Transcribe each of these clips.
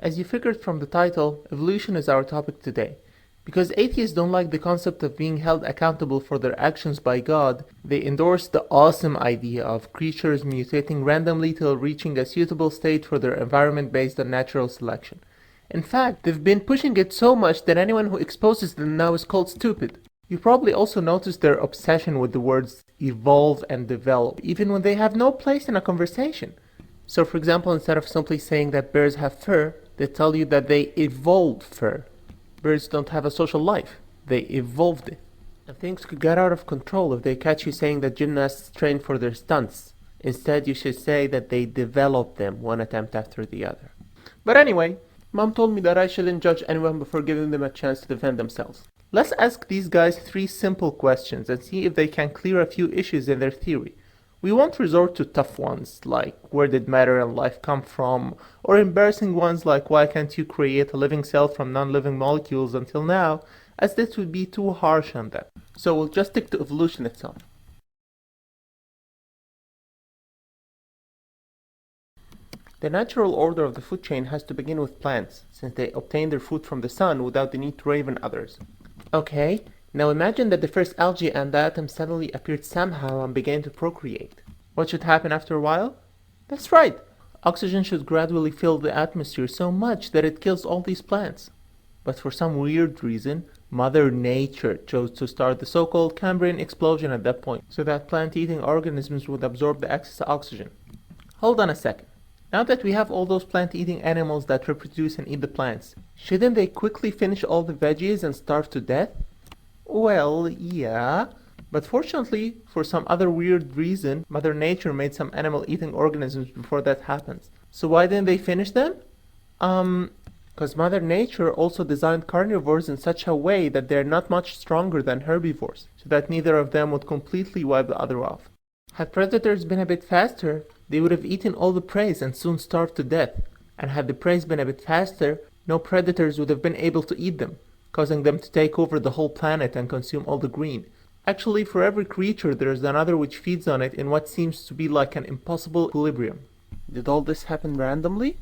As you figured from the title, evolution is our topic today. Because atheists don't like the concept of being held accountable for their actions by God, they endorse the awesome idea of creatures mutating randomly till reaching a suitable state for their environment based on natural selection. In fact, they've been pushing it so much that anyone who exposes them now is called stupid. You probably also noticed their obsession with the words evolve and develop, even when they have no place in a conversation. So for example, instead of simply saying that bears have fur, they tell you that they evolved fur. Birds don't have a social life. They evolved it. And things could get out of control if they catch you saying that gymnasts train for their stunts. Instead, you should say that they developed them one attempt after the other. But anyway, Mom told me that I shouldn't judge anyone before giving them a chance to defend themselves. Let's ask these guys 3 simple questions and see if they can clear a few issues in their theory. We won't resort to tough ones, like where did matter and life come from, or embarrassing ones like why can't you create a living cell from non-living molecules until now, as this would be too harsh on them. So we'll just stick to evolution itself. The natural order of the food chain has to begin with plants, since they obtain their food from the sun without the need to raven others. Okay, now imagine that the first algae and atom suddenly appeared somehow and began to procreate. What should happen after a while? That's right! Oxygen should gradually fill the atmosphere so much that it kills all these plants. But for some weird reason, Mother Nature chose to start the so-called Cambrian explosion at that point, so that plant-eating organisms would absorb the excess oxygen. Hold on a second. Now that we have all those plant-eating animals that reproduce and eat the plants, shouldn't they quickly finish all the veggies and starve to death? Well, yeah, but fortunately, for some other weird reason, Mother Nature made some animal-eating organisms before that happens. So why didn't they finish them? Because Mother Nature also designed carnivores in such a way that they're not much stronger than herbivores, so that neither of them would completely wipe the other off. Had predators been a bit faster, they would have eaten all the prey and soon starved to death. And had the prey been a bit faster, no predators would have been able to eat them, causing them to take over the whole planet and consume all the green. Actually, for every creature there is another which feeds on it in what seems to be like an impossible equilibrium. Did all this happen randomly?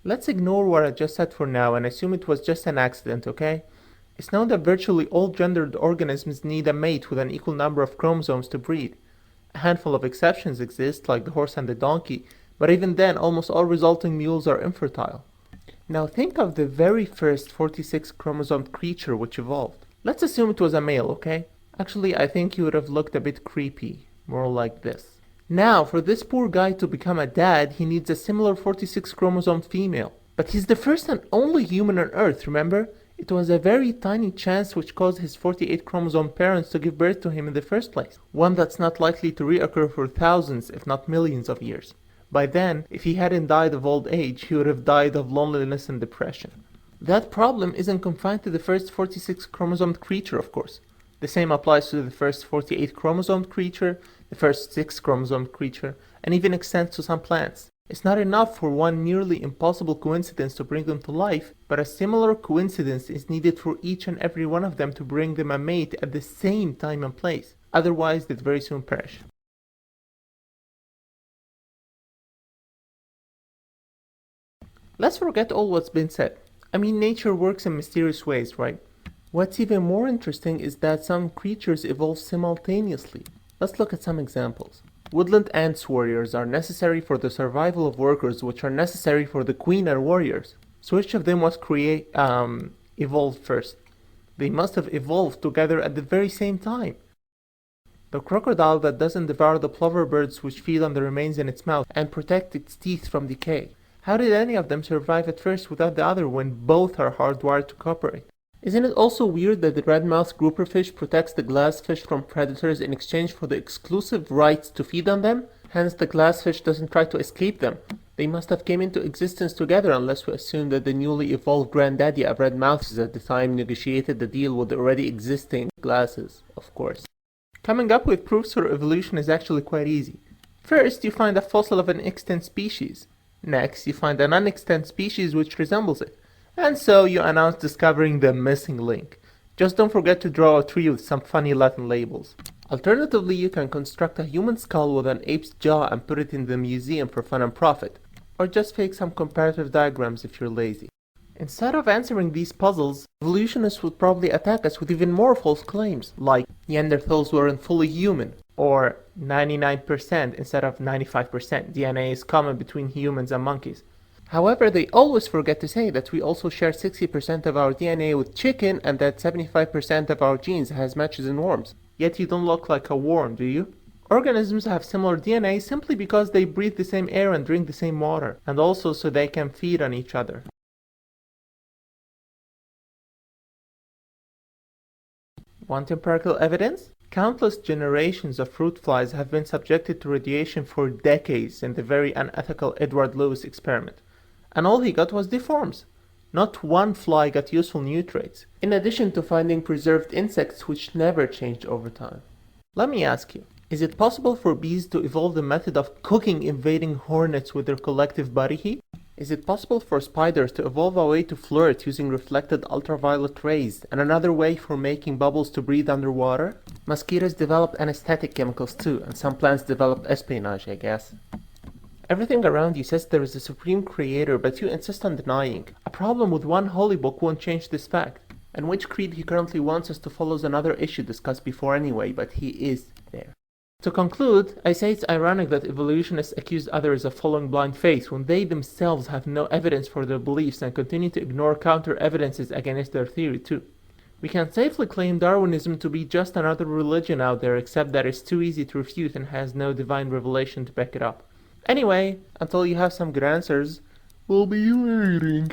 Let's ignore what I just said for now and assume it was just an accident, okay? It's known that virtually all gendered organisms need a mate with an equal number of chromosomes to breed. A handful of exceptions exist, like the horse and the donkey, but even then almost all resulting mules are infertile. Now think of the very first 46 chromosomed creature which evolved. Let's assume it was a male, okay? Actually, I think he would have looked a bit creepy, more like this. Now, for this poor guy to become a dad, he needs a similar 46 chromosomed female. But he's the first and only human on Earth, remember? It was a very tiny chance which caused his 48 chromosome parents to give birth to him in the first place. One that's not likely to reoccur for thousands, if not millions of years. By then, if he hadn't died of old age, he would have died of loneliness and depression. That problem isn't confined to the first 46 chromosomed creature, of course. The same applies to the first 48 chromosomed creature, the first 6 chromosomed creature, and even extends to some plants. It's not enough for one nearly impossible coincidence to bring them to life, but a similar coincidence is needed for each and every one of them to bring them a mate at the same time and place. Otherwise, they'd very soon perish. Let's forget all what's been said. I mean, nature works in mysterious ways, right? What's even more interesting is that some creatures evolve simultaneously. Let's look at some examples. Woodland ants warriors are necessary for the survival of workers, which are necessary for the queen and warriors. So which of them was evolved first? They must have evolved together at the very same time. The crocodile that doesn't devour the plover birds which feed on the remains in its mouth and protect its teeth from decay. How did any of them survive at first without the other when both are hardwired to cooperate? Isn't it also weird that the red-mouthed grouperfish protects the glassfish from predators in exchange for the exclusive rights to feed on them? Hence the glassfish doesn't try to escape them. They must have came into existence together unless we assume that the newly evolved granddaddy of red-mouths at the time negotiated the deal with the already existing glasses, of course. Coming up with proofs for evolution is actually quite easy. First, you find a fossil of an extant species. Next, you find a non-extant species which resembles it. And so you announce discovering the missing link. Just don't forget to draw a tree with some funny Latin labels. Alternatively, you can construct a human skull with an ape's jaw and put it in the museum for fun and profit, or just fake some comparative diagrams if you're lazy. Instead of answering these puzzles, evolutionists would probably attack us with even more false claims, like Neanderthals weren't fully human, or 99% instead of 95% DNA is common between humans and monkeys. However, they always forget to say that we also share 60% of our DNA with chicken and that 75% of our genes has matches in worms. Yet you don't look like a worm, do you? Organisms have similar DNA simply because they breathe the same air and drink the same water, and also so they can feed on each other. Want empirical evidence? Countless generations of fruit flies have been subjected to radiation for decades in the very unethical Edward Lewis experiment. And all he got was deforms. Not one fly got useful nutrients, in addition to finding preserved insects which never changed over time. Let me ask you, is it possible for bees to evolve the method of cooking invading hornets with their collective body heat? Is it possible for spiders to evolve a way to flirt using reflected ultraviolet rays and another way for making bubbles to breathe underwater? Mosquitoes develop anesthetic chemicals too, and some plants develop espionage, I guess. Everything around you says there is a supreme creator, but you insist on denying. A problem with one holy book won't change this fact. And which creed he currently wants us to follow is another issue discussed before anyway, but he is there. To conclude, I say it's ironic that evolutionists accuse others of following blind faith when they themselves have no evidence for their beliefs and continue to ignore counter-evidences against their theory too. We can safely claim Darwinism to be just another religion out there, except that it's too easy to refute and has no divine revelation to back it up. Anyway, until you have some good answers, we'll be waiting.